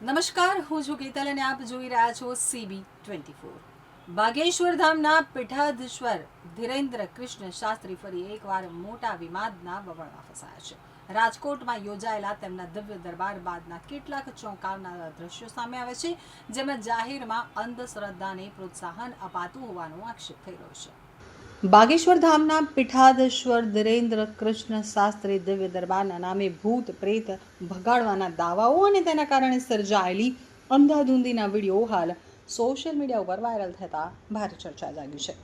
નમસ્કાર, હું છું ગીતલ અને આપ જોઈ રહ્યા છો CB24। બાગેશ્વર ધામના પીઠાધીશ્વર ધીરેન્દ્ર કૃષ્ણ શાસ્ત્રી ફરી એકવાર મોટા વિવાદના બવળમાં ફસાયા છે। રાજકોટમાં યોજાયેલા તેમના દિવ્ય દરબાર બાદના કેટલાક ચોંકાવનારા દ્રશ્યો સામે આવે છે, જેમાં જાહેરમાં અંધશ્રદ્ધાને પ્રોત્સાહન અપાતું હોવાનો આક્ષેપ થઈ રહ્યો છે। બાગેશ્વર ધામના પીઠાધીશ્વર ધીરેન્દ્ર કૃષ્ણ શાસ્ત્રી દિવ્ય દરબારના નામે ભૂત પ્રેત ભગાડવાના દાવાઓ અને તેના કારણે સર્જાયેલી અંધાધૂંધીના વિડીયો હાલ સોશિયલ મીડિયા ઉપર વાયરલ થતા ભારે ચર્ચા જાગી છે।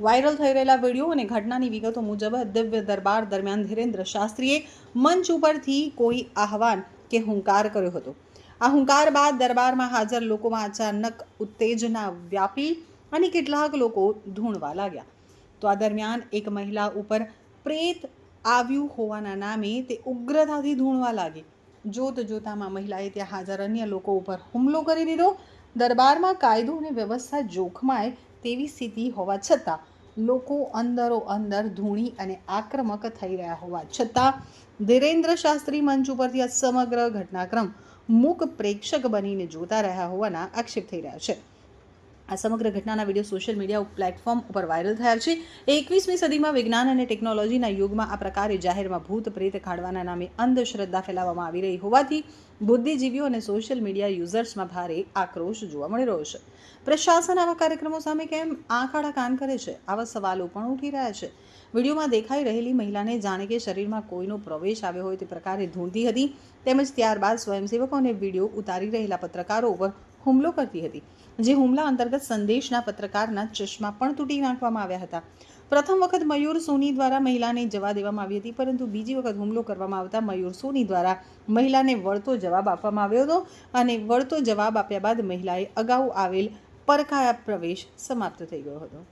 વાયરલ થઈ રહેલા વિડીયો અને ઘટનાની વિગતો મુજબ દિવ્ય દરબાર દરમિયાન ધીરેન્દ્ર શાસ્ત્રીએ મંચ ઉપરથી કોઈ આહવાન કે હુંકાર કર્યો હતો। આ હુંકાર બાદ દરબારમાં હાજર લોકોમાં અચાનક ઉત્તેજના વ્યાપી અને કેટલાક લોકો ધૂણવા લાગ્યા। તો આ દરમિયાન એક મહિલા ઉપર પ્રેત આવ્યું હોવાના નામે તે ઉગ્રતાથી ધૂણવા લાગી। જોત જોતામાં મહિલાએ ત્યાં હાજર અન્ય લોકો ઉપર હુમલો કરી દીધો। દરબારમાં કાયદો અને વ્યવસ્થા જોખમાય તેવી સ્થિતિ હોવા છતાં લોકો અંદરો અંદર ધૂણી અને આક્રમક થઈ રહ્યા હોવા છતાં ધીરેન્દ્ર શાસ્ત્રી મંચ ઉપરથી આ સમગ્ર ઘટનાક્રમ મૂક પ્રેક્ષક બનીને જોતા રહ્યા હોવાના આક્ષેપ થઈ રહ્યા છે। આ સમગ્ર ઘટનાના વિડીયો સોશિયલ મીડિયા પ્લેટફોર્મ ઉપર વાયરલ થયા છે। 21મી સદીમાં વિજ્ઞાન અને ટેકનોલોજીના યુગમાં આ પ્રકારે જાહેરમાં ભૂત પ્રેત ખાડવાના નામે અંધશ્રદ્ધા ફેલાવવામાં આવી રહી હોવાથી બુદ્ધિજીવીઓ અને સોશિયલ મીડિયા યુઝર્સમાં ભારે આક્રોશ જોવા મળી રહ્યો છે। પ્રશાસન આવા કાર્યક્રમો સામે કેમ આંખ આડા કાન કરે છે? આવા સવાલો પણ ઉઠી રહ્યા છે। વિડીયોમાં દેખાઈ રહેલી મહિલાને જાણે કે શરીરમાં કોઈનો પ્રવેશ આવ્યો હોય તે પ્રકારે ધૂંધતી હતી, તેમજ ત્યારબાદ સ્વયંસેવકો અને વિડીયો ઉતારી રહેલા પત્રકારો ઉપર હુમલો કરતી હતી, જે હુમલા અંતર્ગત સંદેશના પત્રકારના ચશ્મા પણ તૂટી નાખવામાં આવ્યા હતા। પ્રથમ વખત મયુર સોની દ્વારા મહિલાને જવા દેવામાં આવી હતી, પરંતુ બીજી વખત હુમલો કરવામાં આવતા મયુર સોની દ્વારા મહિલાને વળતો જવાબ આપવામાં આવ્યો હતો અને વળતો જવાબ આપ્યા બાદ મહિલાએ અગાઉ આવેલ પરકાયા પ્રવેશ સમાપ્ત થઈ ગયો હતો।